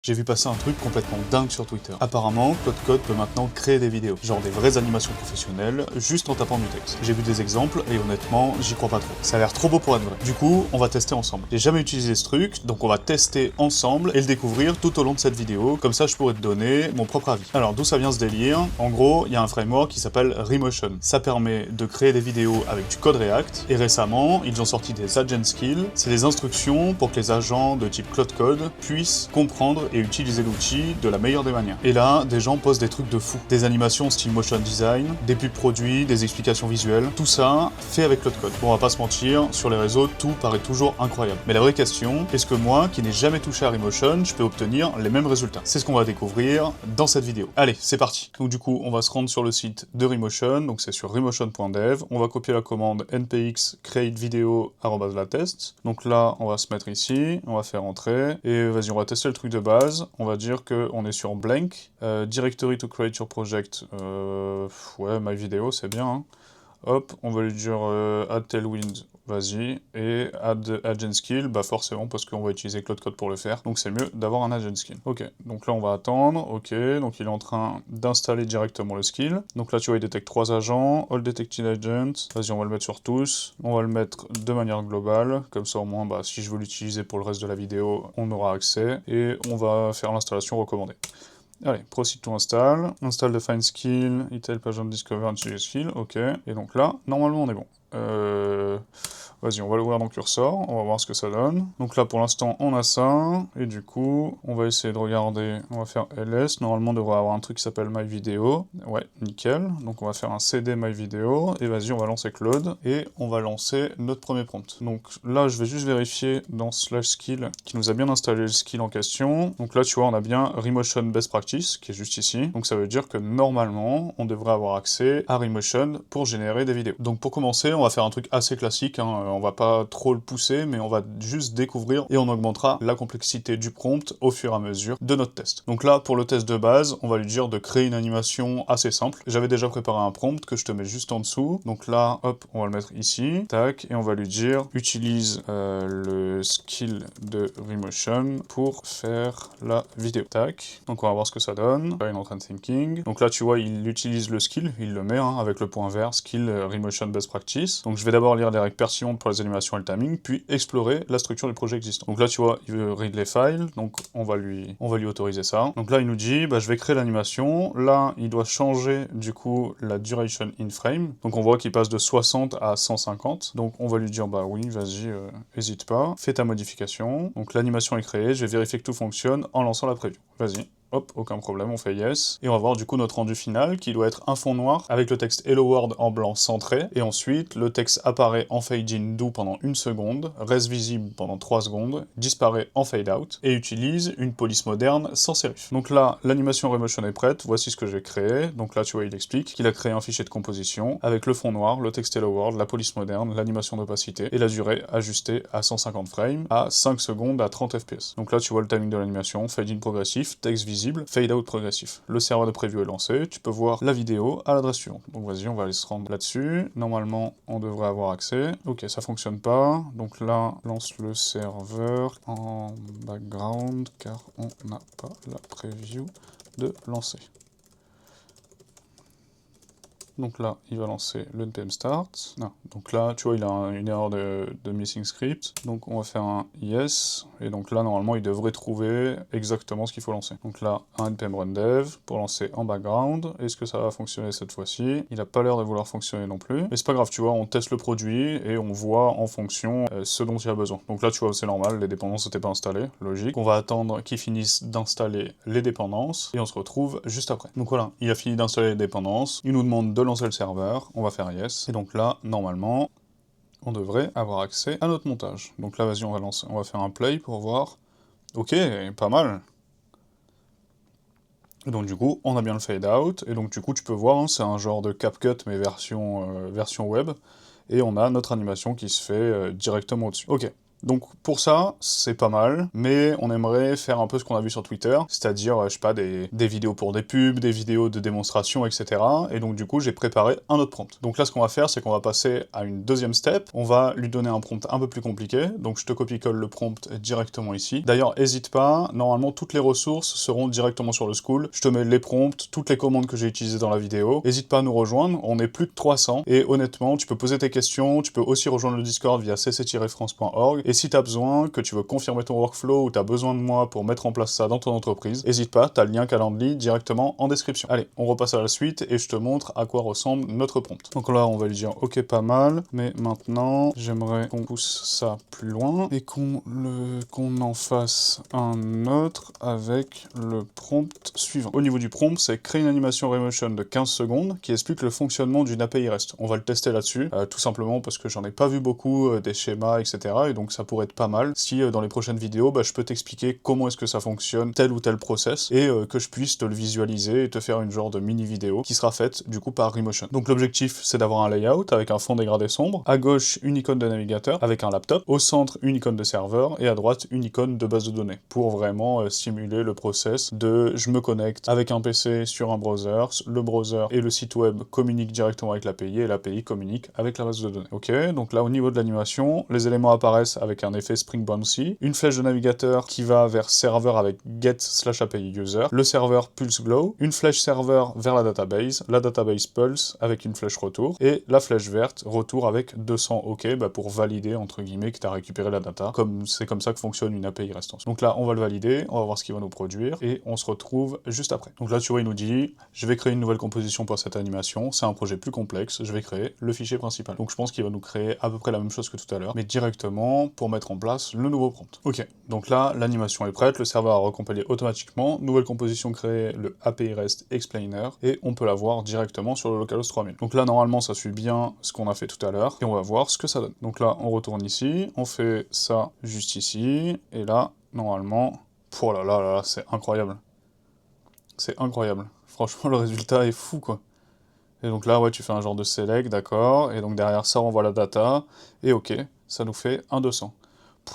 J'ai vu passer un truc complètement dingue sur Twitter. Apparemment, Claude Code peut maintenant créer des vidéos, genre des vraies animations professionnelles, juste en tapant du texte. J'ai vu des exemples et honnêtement, j'y crois pas trop. Ça a l'air trop beau pour être vrai. Du coup, on va tester ensemble. J'ai jamais utilisé ce truc, donc on va tester ensemble et le découvrir tout au long de cette vidéo, comme ça je pourrais te donner mon propre avis. Alors d'où ça vient ce délire? En gros, il y a un framework qui s'appelle Remotion. Ça permet de créer des vidéos avec du code React, et récemment, ils ont sorti des agent skills. C'est des instructions pour que les agents de type Claude Code puissent comprendre et utiliser l'outil de la meilleure des manières. Et là, des gens postent des trucs de fou. Des animations style motion design, des pubs produits, des explications visuelles, tout ça fait avec Claude Code. Bon, on va pas se mentir, sur les réseaux, tout paraît toujours incroyable. Mais la vraie question, est-ce que moi, qui n'ai jamais touché à Remotion, je peux obtenir les mêmes résultats? C'est ce qu'on va découvrir dans cette vidéo. Allez, c'est parti. Donc du coup, on va se rendre sur le site de Remotion, donc c'est sur remotion.dev, on va copier la commande npx create video @latest. Donc là, on va se mettre ici, on va faire entrer, et vas-y, on va tester le truc de base. On va dire qu'on est sur blank, directory to create your project, ouais, my video, c'est bien, hein. Hop, on va lui dire add tailwind, vas-y, et add agent skill, bah forcément parce qu'on va utiliser Claude Code pour le faire, donc c'est mieux d'avoir un agent skill. Ok, donc là on va attendre, ok, donc il est en train d'installer directement le skill. Donc là tu vois il détecte 3 agents, all detected agents, vas-y on va le mettre sur tous, on va le mettre de manière globale, comme ça au moins bah, si je veux l'utiliser pour le reste de la vidéo, on aura accès, et on va faire l'installation recommandée. Allez, proceed to install, install define skill, itel page discover and choose skill, ok, et donc là, normalement on est bon. Vas-y, on va l'ouvrir dans Cursor, on va voir ce que ça donne. Donc là, pour l'instant, on a ça, et du coup, on va essayer de regarder, on va faire ls, normalement, on devrait avoir un truc qui s'appelle my video, ouais, nickel, donc on va faire un cd my video, et vas-y, on va lancer Claude, et on va lancer notre premier prompt. Donc là, je vais juste vérifier dans /skill qui nous a bien installé le skill en question. Donc là, tu vois, on a bien Remotion Best Practice, qui est juste ici, donc ça veut dire que normalement, on devrait avoir accès à Remotion pour générer des vidéos. Donc pour commencer, on va faire un truc assez classique, hein, on va pas trop le pousser, mais on va juste découvrir et on augmentera la complexité du prompt au fur et à mesure de notre test. Donc là, pour le test de base, on va lui dire de créer une animation assez simple. J'avais déjà préparé un prompt que je te mets juste en dessous. Donc là, hop, on va le mettre ici, tac, et on va lui dire utilise le skill de Remotion pour faire la vidéo, tac. Donc on va voir ce que ça donne. Là, il est en train de thinking. Donc là, tu vois, il utilise le skill, il le met hein, avec le point vert, skill Remotion Best Practice. Donc je vais d'abord lire les règles pertinentes pour les animations et le timing, puis explorer la structure du projet existant. Donc là, tu vois, il veut read les files, donc on va lui autoriser ça. Donc là, il nous dit, bah, je vais créer l'animation. Là, il doit changer, du coup, la duration in frame. Donc on voit qu'il passe de 60 à 150. Donc on va lui dire, bah oui, vas-y, hésite pas, fais ta modification. Donc l'animation est créée, je vais vérifier que tout fonctionne en lançant la preview. Vas-y. Hop, aucun problème, on fait yes. Et on va voir du coup notre rendu final qui doit être un fond noir avec le texte Hello World en blanc centré. Et ensuite, le texte apparaît en fade in do pendant 1 seconde, reste visible pendant 3 secondes, disparaît en fade out et utilise une police moderne sans serif. Donc là, l'animation Remotion est prête, voici ce que j'ai créé. Donc là, tu vois, il explique qu'il a créé un fichier de composition avec le fond noir, le texte Hello World, la police moderne, l'animation d'opacité et la durée ajustée à 150 frames à 5 secondes à 30 fps. Donc là, tu vois le timing de l'animation, fade in progressif, texte visible, fade out progressif. Le serveur de preview est lancé, tu peux voir la vidéo à l'adresse suivante. Donc vas-y, on va aller se rendre là-dessus. Normalement, on devrait avoir accès. Ok, ça fonctionne pas. Donc là, lance le serveur en background, car on n'a pas la preview de lancer. Donc là, il va lancer le npm start. Non. Donc là, tu vois, il a une erreur de missing script. Donc on va faire un yes. Et donc là, normalement, il devrait trouver exactement ce qu'il faut lancer. Donc là, un npm run dev pour lancer en background. Est-ce que ça va fonctionner cette fois-ci? Il n'a pas l'air de vouloir fonctionner non plus. Mais c'est pas grave, tu vois, on teste le produit et on voit en fonction ce dont il a besoin. Donc là, tu vois, c'est normal, les dépendances n'étaient pas installées, logique. On va attendre qu'il finisse d'installer les dépendances et on se retrouve juste après. Donc voilà, il a fini d'installer les dépendances. Il nous demande de lancer le serveur, on va faire yes, et donc là, normalement, on devrait avoir accès à notre montage. Donc là, vas-y, on va faire un play pour voir. Ok, pas mal. Et donc du coup, on a bien le fade out, et donc du coup, tu peux voir, hein, c'est un genre de CapCut, mais version web, et on a notre animation qui se fait directement au-dessus. Ok. Donc pour ça, c'est pas mal, mais on aimerait faire un peu ce qu'on a vu sur Twitter, c'est-à-dire, je sais pas, des vidéos pour des pubs, des vidéos de démonstration, etc. Et donc du coup, j'ai préparé un autre prompt. Donc là, ce qu'on va faire, c'est qu'on va passer à une deuxième step, on va lui donner un prompt un peu plus compliqué, donc je te copie-colle le prompt directement ici. D'ailleurs, hésite pas, normalement, toutes les ressources seront directement sur le school, je te mets les prompts, toutes les commandes que j'ai utilisées dans la vidéo, hésite pas à nous rejoindre, on est plus de 300, et honnêtement, tu peux poser tes questions, tu peux aussi rejoindre le Discord via cc-france.org, et si tu as besoin, que tu veux confirmer ton workflow ou tu as besoin de moi pour mettre en place ça dans ton entreprise, n'hésite pas, tu as le lien Calendly directement en description. Allez, on repasse à la suite et je te montre à quoi ressemble notre prompt. Donc là, on va lui dire ok, pas mal, mais maintenant, j'aimerais qu'on pousse ça plus loin et qu'on en fasse un autre avec le prompt suivant. Au niveau du prompt, c'est créer une animation Remotion de 15 secondes qui explique le fonctionnement d'une API REST. On va le tester là-dessus, tout simplement parce que j'en ai pas vu beaucoup des schémas, etc. Et donc ça pourrait être pas mal si dans les prochaines vidéos, je peux t'expliquer comment est-ce que ça fonctionne, tel ou tel process, et que je puisse te le visualiser et te faire une genre de mini vidéo qui sera faite du coup par Remotion. Donc l'objectif, c'est d'avoir un layout avec un fond dégradé sombre, à gauche une icône de navigateur avec un laptop, au centre une icône de serveur, et à droite une icône de base de données, pour vraiment simuler le process de je me connecte avec un PC sur un browser, le browser et le site web communiquent directement avec l'API, et l'API communique avec la base de données. Ok, donc là au niveau de l'animation, les éléments apparaissent avec un effet Spring Bouncy, une flèche de navigateur qui va vers serveur avec get/API user, le serveur pulse glow, une flèche serveur vers la database pulse avec une flèche retour, et la flèche verte retour avec 200 OK pour valider entre guillemets que tu as récupéré la data, comme c'est comme ça que fonctionne une API REST. Donc là on va le valider, on va voir ce qu'il va nous produire, et on se retrouve juste après. Donc là tu vois il nous dit, je vais créer une nouvelle composition pour cette animation, c'est un projet plus complexe, je vais créer le fichier principal. Donc je pense qu'il va nous créer à peu près la même chose que tout à l'heure, mais directement pour mettre en place le nouveau prompt. Ok, donc là, l'animation est prête, le serveur a recompilé automatiquement, nouvelle composition créée, le API REST Explainer, et on peut la voir directement sur le localhost 3000. Donc là, normalement, ça suit bien ce qu'on a fait tout à l'heure, et on va voir ce que ça donne. Donc là, on retourne ici, on fait ça juste ici, et là, normalement, oh là là là, c'est incroyable. C'est incroyable. Franchement, le résultat est fou, quoi. Et donc là, ouais, tu fais un genre de select, d'accord, et donc derrière ça, on voit la data, et ok, ça nous fait un 200.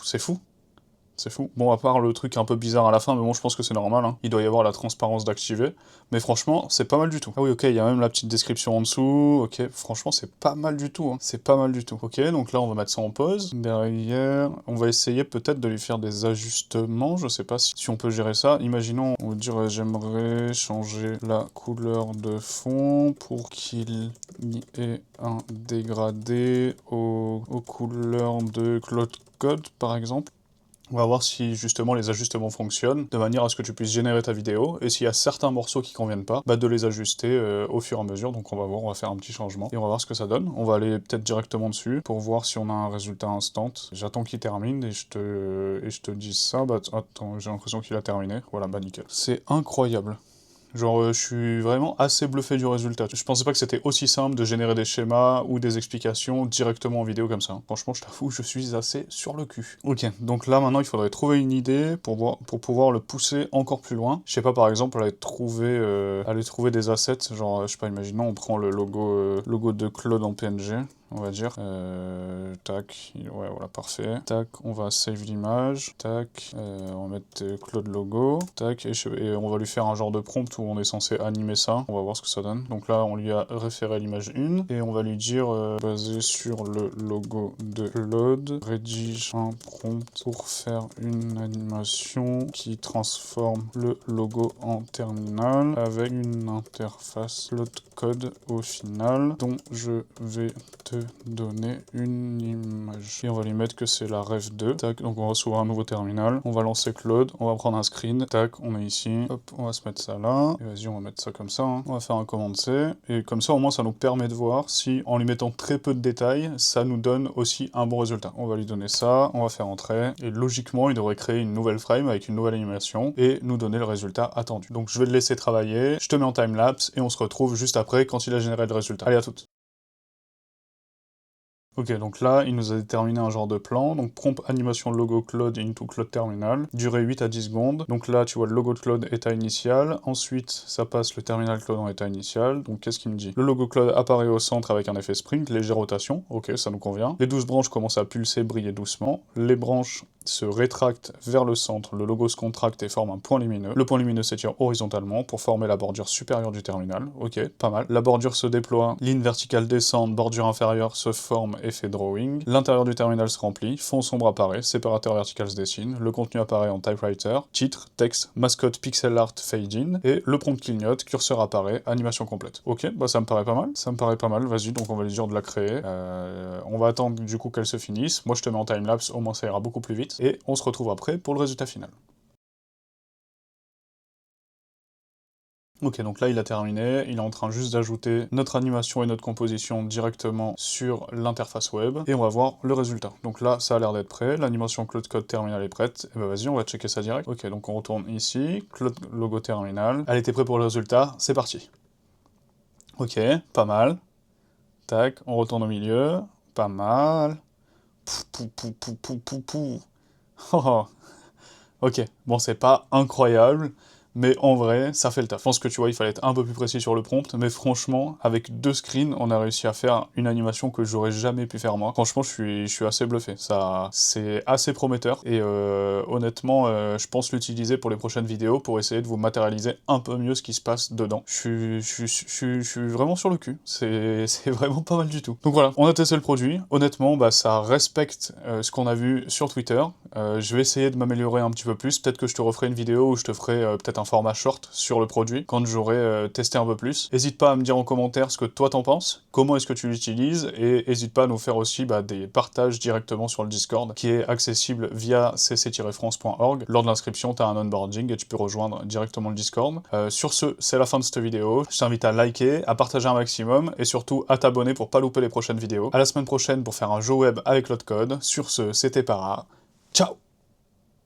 C'est fou. C'est fou. Bon, à part le truc un peu bizarre à la fin, mais bon, je pense que c'est normal, hein. Il doit y avoir la transparence d'activer. Mais franchement, c'est pas mal du tout. Ah oui, ok, il y a même la petite description en dessous. Ok, franchement, c'est pas mal du tout, hein. C'est pas mal du tout. Ok, donc là, on va mettre ça en pause. Derrière, on va essayer peut-être de lui faire des ajustements. Je sais pas si on peut gérer ça. Imaginons, on va dire, j'aimerais changer la couleur de fond pour qu'il y ait un dégradé aux couleurs de Cloud Code, par exemple. On va voir si justement les ajustements fonctionnent, de manière à ce que tu puisses générer ta vidéo, et s'il y a certains morceaux qui conviennent pas, de les ajuster au fur et à mesure. Donc on va voir, on va faire un petit changement, et on va voir ce que ça donne. On va aller peut-être directement dessus, pour voir si on a un résultat instant. J'attends qu'il termine, et je te dis ça. Attends, j'ai l'impression qu'il a terminé. Voilà, nickel. C'est incroyable. Genre, je suis vraiment assez bluffé du résultat. Je pensais pas que c'était aussi simple de générer des schémas ou des explications directement en vidéo comme ça. Franchement, je t'avoue, je suis assez sur le cul. Ok, donc là, maintenant, il faudrait trouver une idée pour pouvoir le pousser encore plus loin. Je sais pas, par exemple, aller trouver des assets, genre, je sais pas, imaginons, on prend le logo de Claude en PNG. On va dire, tac, ouais, voilà, parfait. Tac, on va save l'image, tac, on va mettre Claude logo, tac, et on va lui faire un genre de prompt où on est censé animer ça. On va voir ce que ça donne. Donc là, on lui a référé l'image 1, et on va lui dire, basé sur le logo de Claude, rédige un prompt pour faire une animation qui transforme le logo en terminal avec une interface Cloud Code au final, dont je vais te donner une image. Et on va lui mettre que c'est la ref2. Tac, donc on va s'ouvrir un nouveau terminal. On va lancer Claude, on va prendre un screen. Tac, on est ici. Hop, on va se mettre ça là. Et vas-y, on va mettre ça comme ça, hein. On va faire un commande C. Et comme ça, au moins, ça nous permet de voir si, en lui mettant très peu de détails, ça nous donne aussi un bon résultat. On va lui donner ça, on va faire entrer. Et logiquement, il devrait créer une nouvelle frame avec une nouvelle animation et nous donner le résultat attendu. Donc je vais le laisser travailler. Je te mets en timelapse et on se retrouve juste après quand il a généré le résultat. Allez, à toutes. Ok, donc là, il nous a déterminé un genre de plan. Donc prompt animation logo Cloud into Cloud Terminal, durée 8 à 10 secondes. Donc là, tu vois le logo de Cloud état initial. Ensuite, ça passe le terminal Cloud en état initial. Donc qu'est-ce qu'il me dit? Le logo Cloud apparaît au centre avec un effet sprint, légère rotation. Ok, ça nous convient. Les 12 branches commencent à pulser, briller doucement. Les branches se rétractent vers le centre, le logo se contracte et forme un point lumineux. Le point lumineux s'étire horizontalement pour former la bordure supérieure du terminal. Ok, pas mal. La bordure se déploie, ligne verticale descend, bordure inférieure se forme, effet drawing. L'intérieur du terminal se remplit, fond sombre apparaît, séparateur vertical se dessine, le contenu apparaît en typewriter, titre, texte, mascotte, pixel art, fade in, et le prompt clignote, curseur apparaît, animation complète. Ok, bah ça me paraît pas mal. Ça me paraît pas mal, vas-y, donc on va lui dire de la créer. On va attendre du coup qu'elle se finisse. Moi je te mets en timelapse, au moins ça ira beaucoup plus vite. Et on se retrouve après pour le résultat final. Ok, donc là il a terminé, il est en train juste d'ajouter notre animation et notre composition directement sur l'interface web, et on va voir le résultat. Donc là, ça a l'air d'être prêt, l'animation Cloud Code Terminal est prête, et bah vas-y, on va checker ça direct. Ok, donc on retourne ici, Cloud Logo Terminal, elle était prête pour le résultat, c'est parti. Ok, pas mal. Tac, on retourne au milieu, pas mal. Pou, pou, pou, pou, pou, pou. Oh, oh. Ok, bon c'est pas incroyable, mais en vrai, ça fait le taf. Je pense que tu vois, il fallait être un peu plus précis sur le prompt, mais franchement, avec 2 screens, on a réussi à faire une animation que j'aurais jamais pu faire moi. Franchement, je suis assez bluffé. Ça, c'est assez prometteur, et honnêtement, je pense l'utiliser pour les prochaines vidéos pour essayer de vous matérialiser un peu mieux ce qui se passe dedans. Je suis vraiment sur le cul. C'est vraiment pas mal du tout. Donc voilà, on a testé le produit. Honnêtement, bah, ça respecte ce qu'on a vu sur Twitter. Je vais essayer de m'améliorer un petit peu plus. Peut-être que je te referai une vidéo où je te ferai peut-être un format short sur le produit quand j'aurai testé un peu plus. N'hésite pas à me dire en commentaire ce que toi t'en penses, comment est-ce que tu l'utilises, et n'hésite pas à nous faire aussi des partages directement sur le Discord qui est accessible via cc-france.org. Lors de l'inscription, tu as un onboarding et tu peux rejoindre directement le Discord. Sur ce, c'est la fin de cette vidéo. Je t'invite à liker, à partager un maximum et surtout à t'abonner pour pas louper les prochaines vidéos. À la semaine prochaine pour faire un jeu web avec Cloud Code. Sur ce, c'était Para. Ciao!